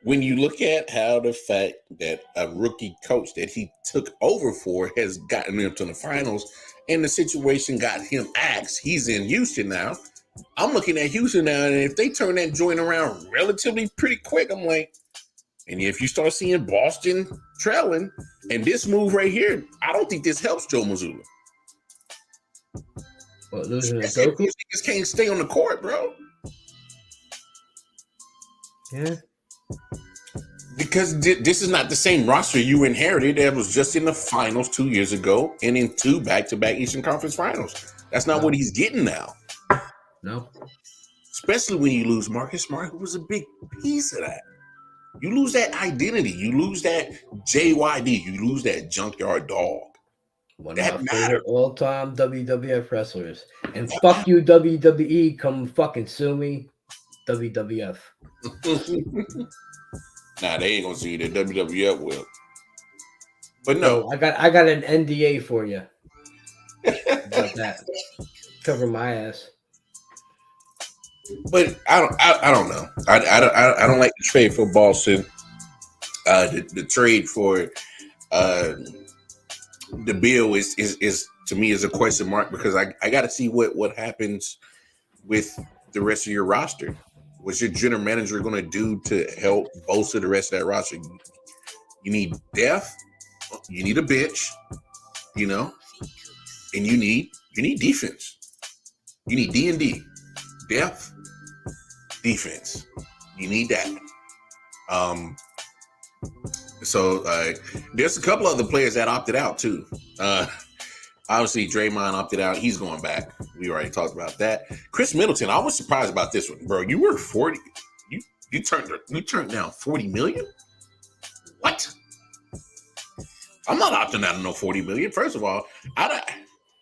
when you look at how the fact that a rookie coach that he took over for has gotten him to the finals, and the situation got him axed, he's in Houston now. I'm looking at Houston now, and if they turn that joint around relatively pretty quick, I'm like, and if you start seeing Boston trailing, and this move right here, I don't think this helps Joe Mazzulla.
What, losing to
These
Goku?
niggas can't stay on the court, bro.
Yeah.
Because this is not the same roster you inherited that was just in the finals 2 years ago and in 2 back-to-back Eastern Conference finals. That's not what he's getting now.
No.
Especially when you lose Marcus Smart, who was a big piece of that. You lose that identity. You lose that JYD. You lose that junkyard dog.
One
That
of my
matters.
favorite all-time WWF wrestlers. And fuck you, WWE. Come fucking sue me, WWF.
Nah, they ain't gonna see you. The WWF will. But no,
So I got an NDA for you about that. Cover my ass.
but I don't know. I don't like the trade for Boston. The trade for the bill is to me is a question mark because I got to see what happens with the rest of your roster. What's your general manager going to do to help bolster the rest of that roster? You need depth. You need a bench, you know, and you need defense. You need D&D, depth, defense. You need that. So there's a couple other players that opted out too. Obviously, Draymond opted out. He's going back. We already talked about that. Chris Middleton, I was surprised about this one, bro. You were 40. You turned down $40 million. What? I'm not opting out of no $40 million. First of all,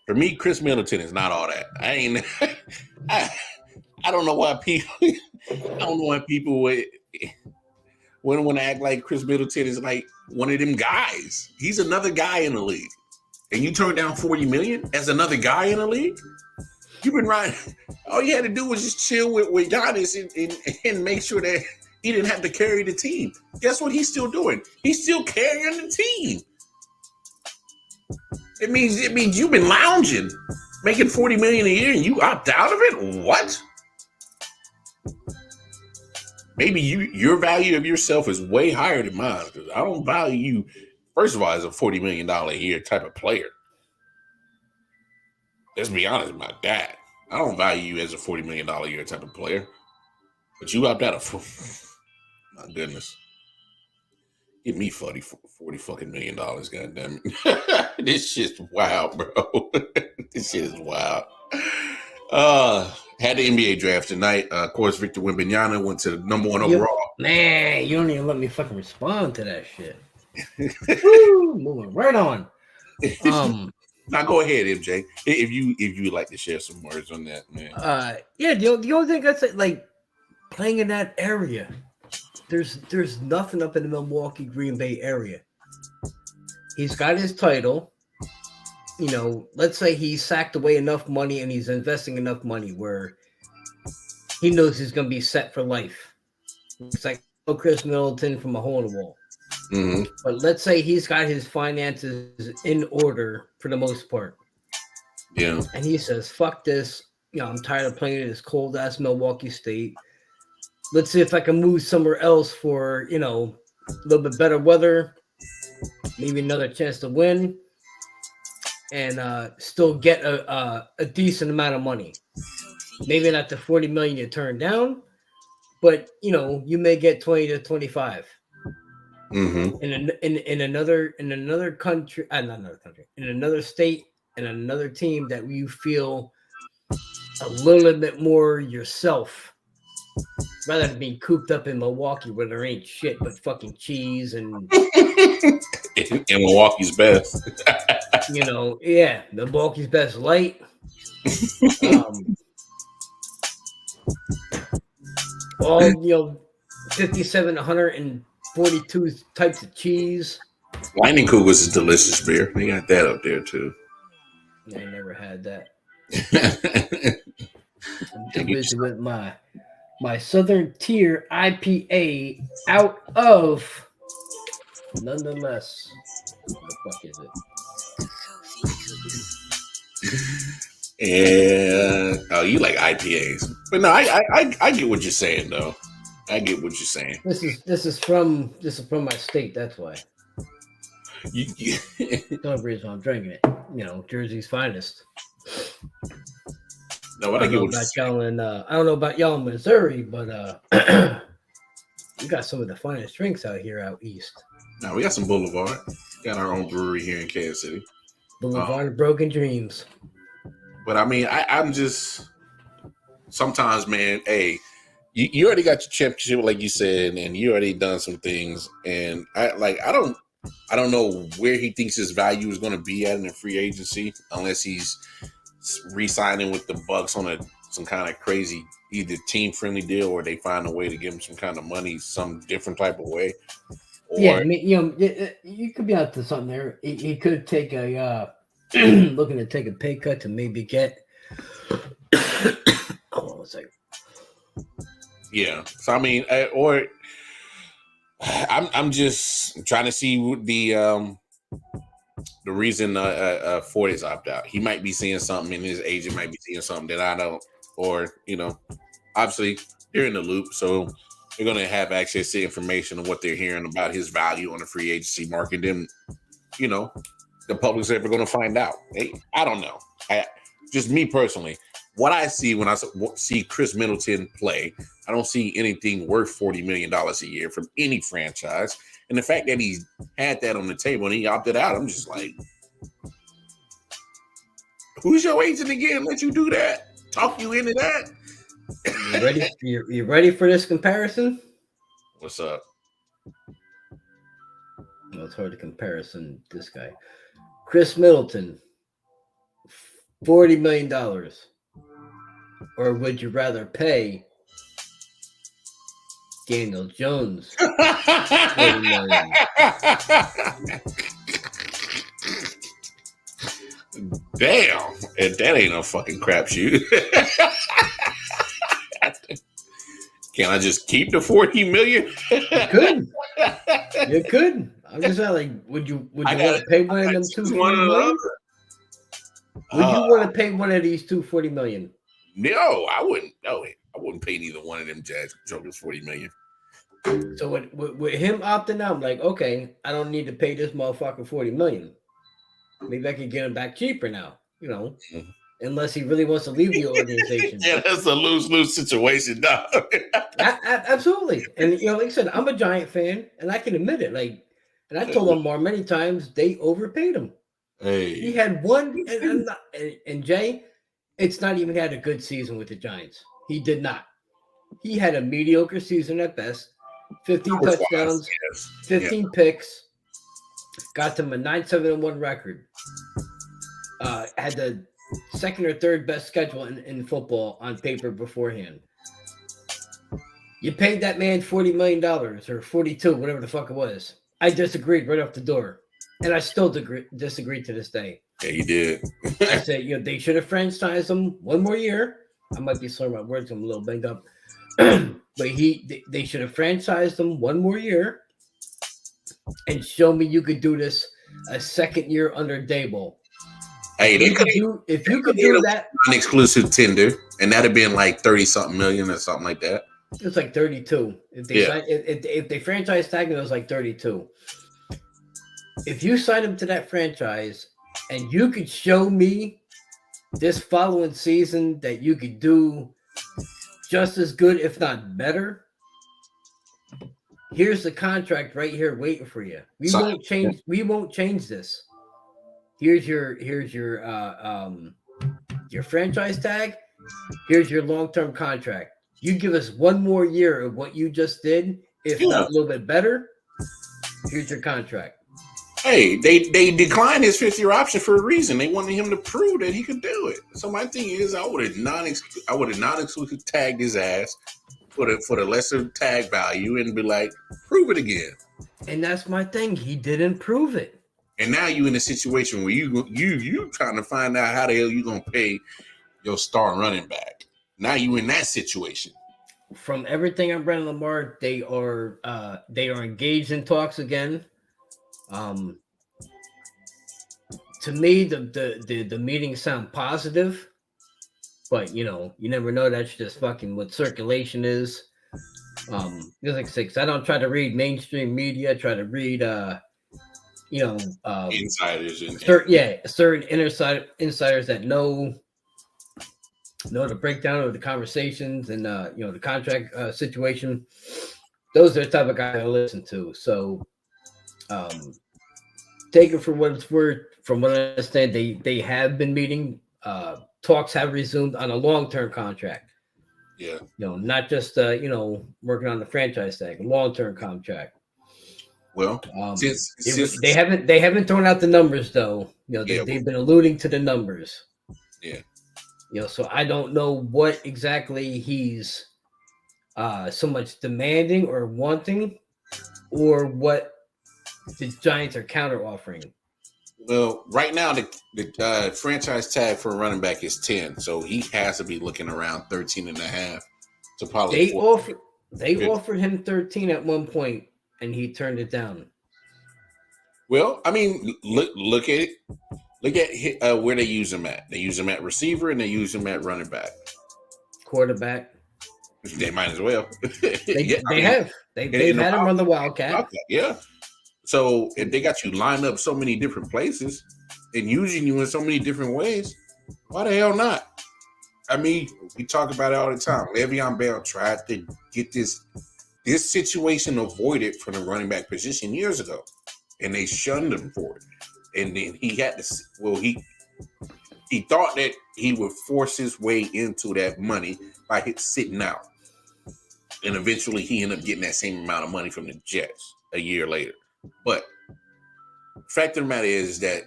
for me, Chris Middleton is not all that. I don't know why people. I don't know why people would want to act like Chris Middleton is like one of them guys. He's another guy in the league. And you turned down $40 million as another guy in the league? You've been riding. All you had to do was just chill with Giannis and make sure that he didn't have to carry the team. Guess what he's still doing? He's still carrying the team. It means you've been lounging, making $40 million a year, and you opt out of it? What? Maybe your value of yourself is way higher than mine because I don't value you. First of all, as a $40 million a year type of player. Let's be honest about that. I don't value you as a $40 million a year type of player. But you opt out of my goodness. Give me 40 fucking $million, goddamn it. This shit's wild, bro. This shit is wild. Had the NBA draft tonight. Of course, Victor Wembanyama went to the number 1 overall.
Man, you don't even let me fucking respond to that shit. Woo, moving right on.
Now go ahead, MJ. If you like to share some words on that, man.
Yeah, the only thing I say, like playing in that area, there's nothing up in the Milwaukee Green Bay area. He's got his title. You know, let's say he sacked away enough money and he's investing enough money where he knows he's gonna be set for life. It's like Chris Middleton from a hole in the wall.
Mm-hmm.
But let's say he's got his finances in order for the most part.
Yeah.
And he says, fuck this. You know, I'm tired of playing in this cold ass Milwaukee State. Let's see if I can move somewhere else for, you know, a little bit better weather, maybe another chance to win, and still get a decent amount of money. Maybe not the $40 million you turned down, but you know, you may get 20 to 25.
Mm-hmm.
In another country, not another country, in another state and another team that you feel a little bit more yourself, rather than being cooped up in Milwaukee where there ain't shit but fucking cheese and
in Milwaukee's best.
you know, yeah, Milwaukee's best light. All, you know, 57, 142 types of cheese.
Lightning Cougars is delicious beer. They got that up there too.
I never had that. I'm too busy with my my Southern Tier IPA out of nonetheless. What the fuck is it?
And you like IPAs, but no, I get what you're saying though. I get what you're saying.
This is from my state. That's why. The only reason I'm drinking it, Jersey's finest.
No, I get what you're
saying. I don't know about y'all in Missouri, but we got some of the finest drinks out here out east.
No, we got some Boulevard. Got our own brewery here in Kansas City.
Boulevard of Broken Dreams.
But I mean, I'm just sometimes, man. Hey, you already got your championship, like you said, and you already done some things. And I don't know where he thinks his value is going to be at in the free agency, unless he's re-signing with the Bucks on some kind of crazy either team-friendly deal, or they find a way to give him some kind of money, some different type of way. Or,
yeah, I mean, you could be out to something there. He could take a looking to take a pay cut to maybe get. Hold on a second.
Yeah, so I mean, I'm just trying to see what the reason Ford is opt out. He might be seeing something, and his agent might be seeing something that I don't, or obviously they're in the loop, so they're going to have access to information of what they're hearing about his value on the free agency market. Then, the public's ever going to find out. I don't know. Just me personally, what I see when I see Chris Middleton play, I don't see anything worth $40 million a year from any franchise. And the fact that he had that on the table and he opted out, I'm just like, who's your agent again? Let you do that? Talk you into that?
You ready? You ready for this comparison?
What's up?
Well, it's hard to comparison this guy. Chris Middleton, $40 million. Or would you rather pay Daniel Jones $40 million?
Damn, and that ain't no fucking crapshoot. Can I just keep the $40 million?
You could. You could. I'm just saying, like, would you want to pay one of them $240 million? Would you want to pay one of these $240 million?
No, I wouldn't. No, I wouldn't pay neither one of them jokers $40 million.
So with him opting out, I'm like, okay, I don't need to pay this motherfucker $40 million. Maybe I could get him back cheaper now, unless he really wants to leave the organization.
Yeah, that's a lose-lose situation, dog.
Absolutely. And like I said, I'm a Giant fan, and I can admit it. Like, and I told Lamar many times they overpaid him.
Hey,
he had one, and Jay, it's not even had a good season with the Giants. He did not. He had a mediocre season at best. 15 touchdowns, 15 picks. Got them a 9-7-1 record. Had the second or third best schedule in football on paper beforehand. You paid that man $40 million or 42, whatever the fuck it was. I disagreed right off the door. And I still disagree to this day.
Yeah, you did.
I said, they should have franchised him one more year. I might be slurring my words. I'm a little banged up. But they should have franchised him one more year and show me you could do this a second year under Dable.
Hey,
if you could do that,
non-exclusive tender, and that'd have been like 30-something million or something like that.
It's like 32. If they franchise tag him, it was like 32. If you sign him to that franchise and you could show me this following season that you could do just as good, if not better, here's the contract right here waiting for you. We won't change this. Here's your franchise tag. Here's your long-term contract. You give us one more year of what you just did, if not a little bit better. Here's your contract.
Hey, they declined his 5th-year option for a reason. They wanted him to prove that he could do it. So my thing is, I would have non-exclusive tagged his ass for the lesser tag value and be like, prove it again.
And that's my thing. He didn't prove it.
And now you in a situation where you trying to find out how the hell you gonna pay your star running back. Now you in that situation.
from everything I've read on Lamar, they are engaged in talks again. To me, the meetings sound positive, but you never know. That's just fucking what circulation is. Just like six. I don't try to read mainstream media. I try to read
Insiders and
certain insiders that know the breakdown of the conversations and the contract situation. Those are the type of guys I listen to. So take it for what it's worth. From what I understand, they have been meeting. Talks have resumed on a long-term contract.
Yeah.
Not just working on the franchise tag, long-term contract.
Well, since
they haven't thrown out the numbers though. They've been alluding to the numbers.
Yeah.
So I don't know what exactly he's so much demanding or wanting, or what the Giants are counter offering.
Well, right now the franchise tag for a running back is 10, so he has to be looking around 13 and a half to probably.
They offered him 13 at one point, and he turned it down.
Well, I mean, look at it. Look at where they use him at. They use him at receiver and they use him at running back.
Quarterback.
They might as well.
They've had him run the Wildcat.
Yeah. So if they got you lined up so many different places and using you in so many different ways, why the hell not? I mean, we talk about it all the time. Le'Veon Bell tried to get this situation avoided from the running back position years ago, and they shunned him for it. And then he had to. Well, he thought that he would force his way into that money by sitting out, and eventually he ended up getting that same amount of money from the Jets a year later. But fact of the matter is that,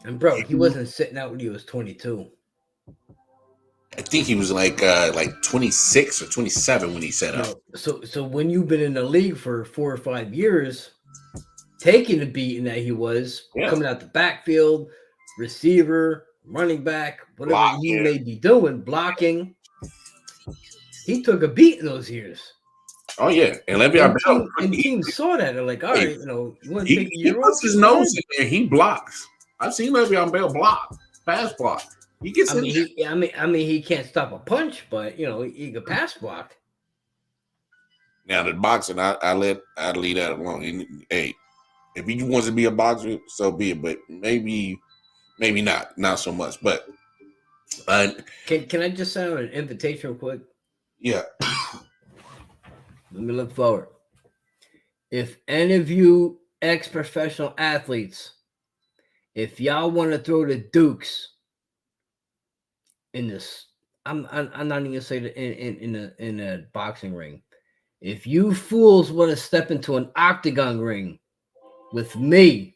and bro, he wasn't sitting out when he was 22.
I think he was like 26 or 27 when he set up.
So when you've been in the league for 4 or 5 years, taking the beating that he was coming out the backfield, receiver, running back, whatever he may be doing, blocking, he took a beat in those years.
Oh yeah, and Le'Veon Bell
and teams saw that. They're like, all right, you want to take a year off?
He puts his nose in there. He blocks. I've seen Le'Veon Bell block, pass block. He gets in there.
He can't stop a punch, but he can pass block.
Now the boxing, I'd leave that alone. And, hey, if he wants to be a boxer, so be it. But maybe not so much. But
can I just send out an invitation real quick?
Yeah.
Let me look forward. If any of you ex-professional athletes, if y'all want to throw the Dukes in this, I'm not even gonna say that in a boxing ring. If you fools want to step into an octagon ring with me.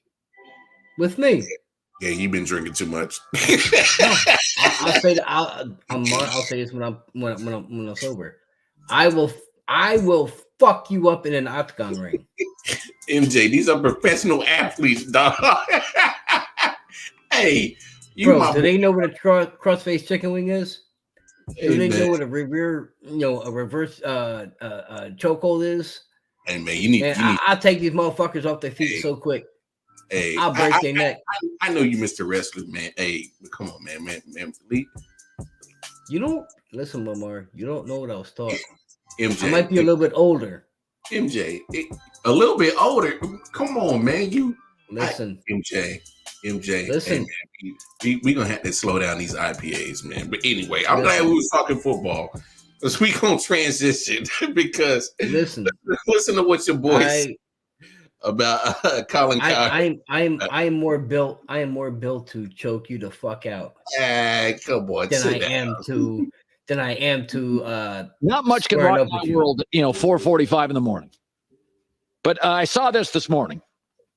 Yeah, you've been drinking too much.
I'll say that. I'll say this when I'm sober. I will fuck you up in an octagon ring.
MJ, these are professional athletes, dog. Hey,
do they know what a cross-faced chicken wing is? Do they know what a reverse chokehold is?
Hey man, you need.
I'll take these motherfuckers off their feet so quick.
Hey,
I'll break their neck.
I know you, Mr. Wrestler, man. Hey, come on, man.
You don't listen, Lamar. You don't know what I was taught.
MJ,
I might be a little bit older.
MJ, a little bit older. Come on, man.
Listen,
MJ.
Listen,
hey, man, we gonna have to slow down these IPAs, man. But anyway, I'm glad we was talking football, because we gonna transition. Because listen to what your boy said about Colin Cowherd.
I am more built to choke you the fuck out.
Come on,
than I am to
not much can rock my world, 4:45 in the morning. But I saw this morning.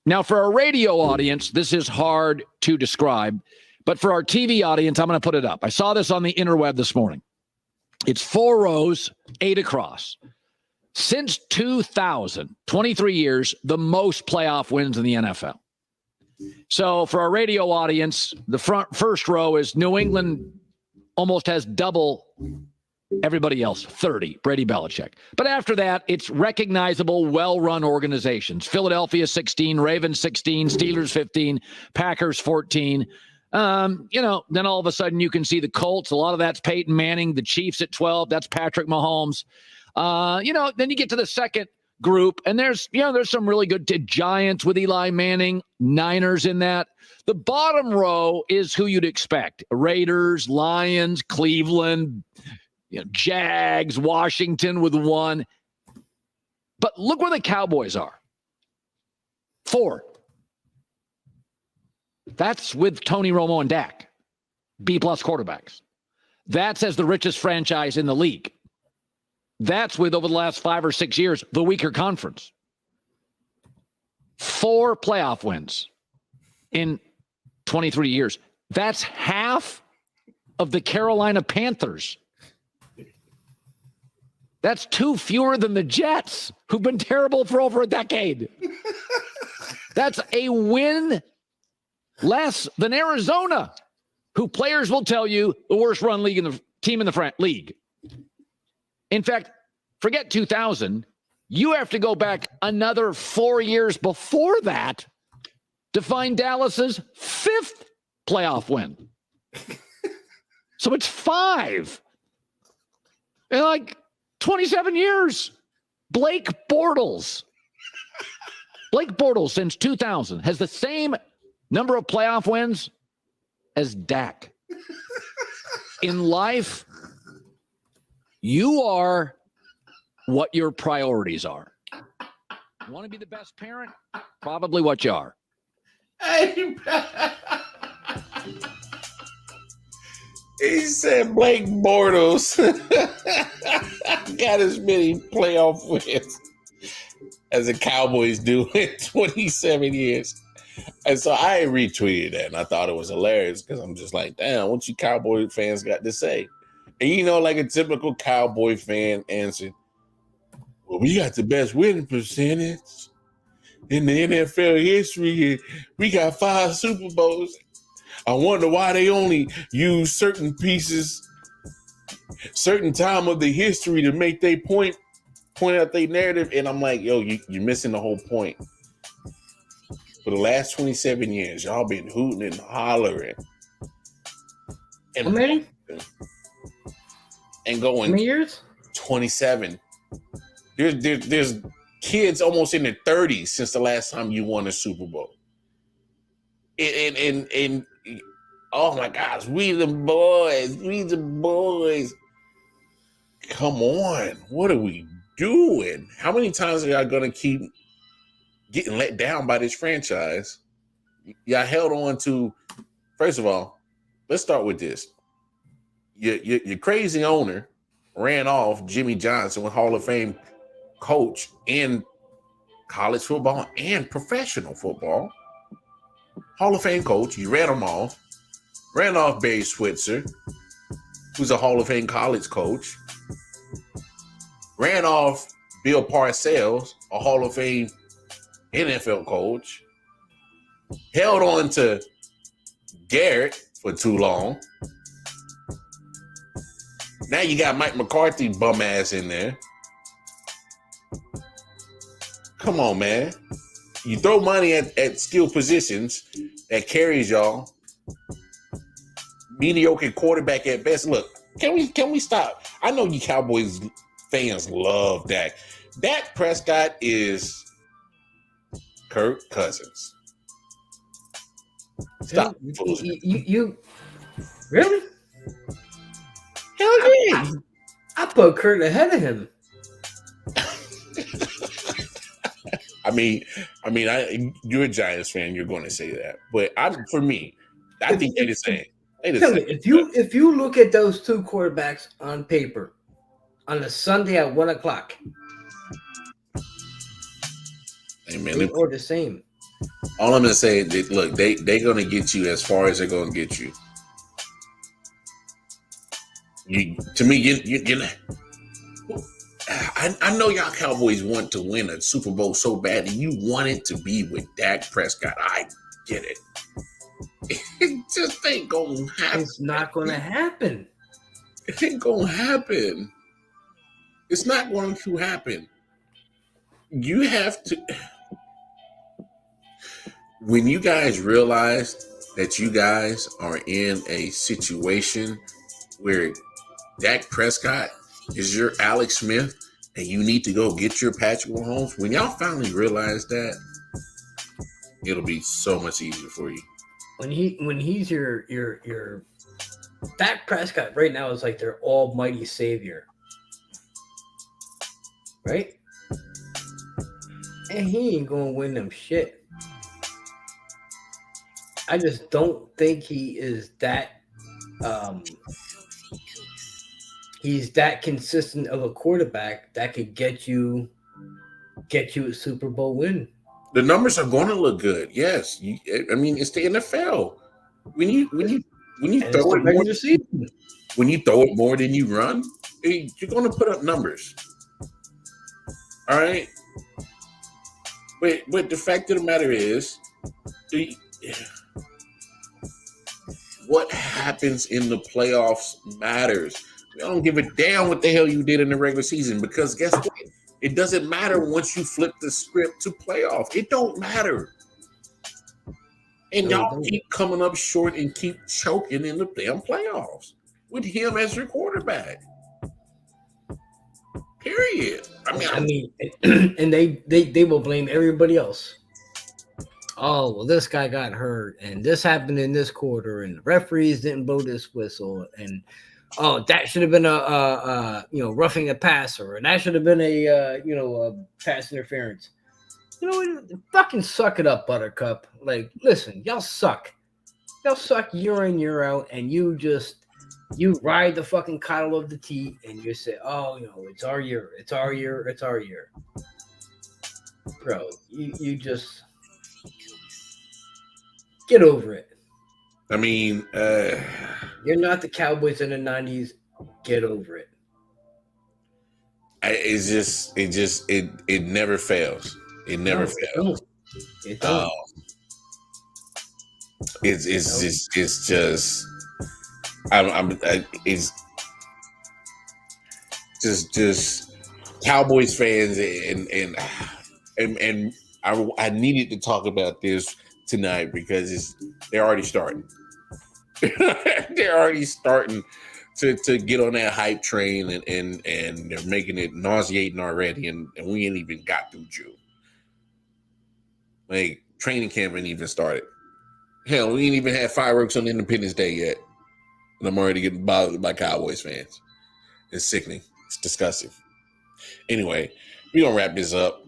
Now, for our radio audience, this is hard to describe, but for our TV audience, I'm going to put it up. I saw this on the interweb this morning. It's 4 rows, 8 across. Since 2000, 23 years, the most playoff wins in the NFL. So for our radio audience, the first row is New England almost has double Everybody else, 30, Brady Belichick. But after that, it's recognizable, well-run organizations. Philadelphia, 16, Ravens, 16, Steelers, 15, Packers, 14. Then all of a sudden you can see the Colts. A lot of that's Peyton Manning. The Chiefs at 12, that's Patrick Mahomes. Then you get to the second group, and there's some really good Giants with Eli Manning, Niners in that. The bottom row is who you'd expect. Raiders, Lions, Cleveland, Jags, Washington with 1. But look where the Cowboys are. 4. That's with Tony Romo and Dak, B-plus quarterbacks. That's as the richest franchise in the league. That's with, over the last 5 or 6 years, the weaker conference. 4 playoff wins in 23 years. That's half of the Carolina Panthers. That's 2 fewer than the Jets, who've been terrible for over a decade. That's a win less than Arizona, who players will tell you the worst run league in the team in the league. In fact, forget 2000. You have to go back another 4 years before that to find Dallas's 5th playoff win. So it's 5. In like 27 years. Blake Bortles since 2000 has the same number of playoff wins as Dak. In life, you are what your priorities are. You want to be the best parent? Probably what you are.
He said Blake Bortles got as many playoff wins as the Cowboys do in 27 years. And so I retweeted that, and I thought it was hilarious because I'm just like, damn, what you Cowboy fans got to say? And like a typical Cowboy fan answered, well, we got the best winning percentage in the NFL history. We got 5 Super Bowls. I wonder why they only use certain pieces, certain time of the history to make their point out their narrative. And I'm like, yo, you're missing the whole point. For the last 27 years, y'all been hooting and hollering. And
how many?
And going.
How many years?
27. There's kids almost in their 30s since the last time you won a Super Bowl. And oh my gosh, we the boys. Come on, what are we doing? How many times are y'all gonna keep getting let down by this franchise? Y'all held on to. First of all, let's start with this. Your crazy owner ran off Jimmy Johnson, with Hall of Fame coach in college football and professional football. Hall of Fame coach, you ran him off. Ran off Barry Switzer, who's a Hall of Fame college coach. Ran off Bill Parcells, a Hall of Fame NFL coach. Held on to Garrett for too long. Now you got Mike McCarthy bum ass in there. Come on, man. You throw money at skill positions that carries y'all. Mediocre quarterback at best. Look, can we stop? I know you Cowboys fans love Dak. Dak Prescott is Kirk Cousins. Stop.
You really?
Hell yeah.
I put Kurt ahead of him.
I mean, you're a Giants fan. You're going to say that, but for me, I think they're the same.
If you look at those 2 quarterbacks on paper on a Sunday at 1:00, they are the same.
All I'm gonna say is, look, they're gonna get you as far as they're gonna get you. You I know y'all Cowboys want to win a Super Bowl so bad, and you want it to be with Dak Prescott. I get it. It just ain't gonna happen.
It's not gonna happen.
It ain't gonna happen. It's not going to happen. You have to. When you guys realize that you guys are in a situation where Dak Prescott is your Alex Smith and you need to go get your Patrick Mahomes, when y'all finally realize that, it'll be so much easier for you.
When he's your Dak Prescott right now is like their almighty savior. Right? And he ain't gonna win them shit. I just don't think he is that he's that consistent of a quarterback that could get you a Super Bowl win.
The numbers are going to look good. Yes. I mean, it's the NFL. When you throw it more, when you throw it more than you run, you're going to put up numbers. All right. But the fact of the matter is, what happens in the playoffs matters. We don't give a damn what the hell you did in the regular season, because guess what? It doesn't matter once you flip the script to playoff. It don't matter. And y'all keep coming up short and keep choking in the damn playoffs with him as your quarterback. Period. I mean,
and they will blame everybody else. Oh, well, this guy got hurt, and this happened in this quarter, and the referees didn't blow this whistle, and that should have been a roughing the passer, and that should have been a pass interference. Fucking suck it up, Buttercup. Like, listen, y'all suck. Y'all suck year in, year out, and you ride the fucking coddle of the tea, and you say, it's our year, it's our year, it's our year. Bro, you just get over it.
I mean,
you're not the Cowboys in the 90s. Get over it.
It never fails. It never fails.
It don't.
It's just Cowboys fans and I needed to talk about this tonight because they're already starting. They're already starting to get on that hype train and they're making it nauseating already, and we ain't even got through June. Like, training camp ain't even started. Hell, we ain't even had fireworks on Independence Day yet. And I'm already getting bothered by Cowboys fans. It's sickening. It's disgusting. Anyway, we're going to wrap this up.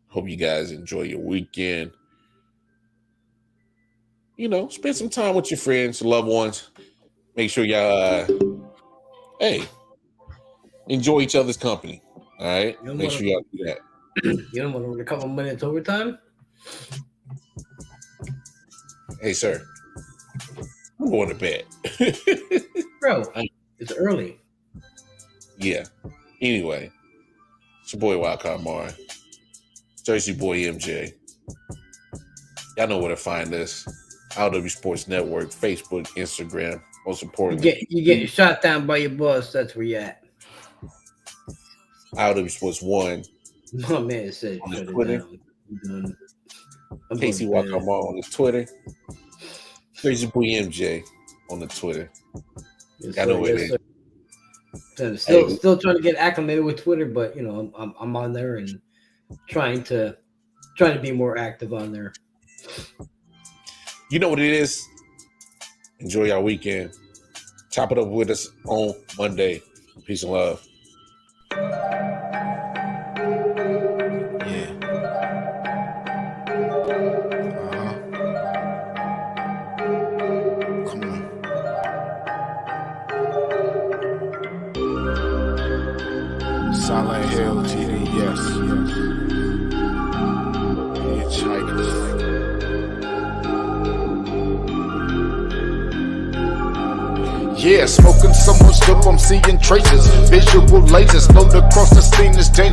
Hope you guys enjoy your weekend. Spend some time with your friends, loved ones. Make sure y'all, enjoy each other's company. All right? Make sure y'all do that.
You don't want to run a couple minutes overtime?
Hey, sir. I'm going to bed.
Bro, it's early.
Yeah. Anyway, it's your boy Wildcard Mar. Jersey boy MJ. Y'all know where to find us. I.O.W Sports Network, Facebook, Instagram. Most importantly,
you get shot down by your boss. That's where you at.
I.O.W Sports 1.
My man said
on his Twitter. Casey Wildcard Mar on his Twitter. Jersey boy MJ on the Twitter. I know it is.
Still trying to get acclimated with Twitter, but I'm on there and trying to be more active on there.
You know what it is. Enjoy your weekend. Chop it up with us on Monday. Peace and love.
Silent Hill, GD, yes. Hitchhikers. Yeah, smoking so much dope, I'm seeing traces. Visual lasers, load across the scene is dangerous.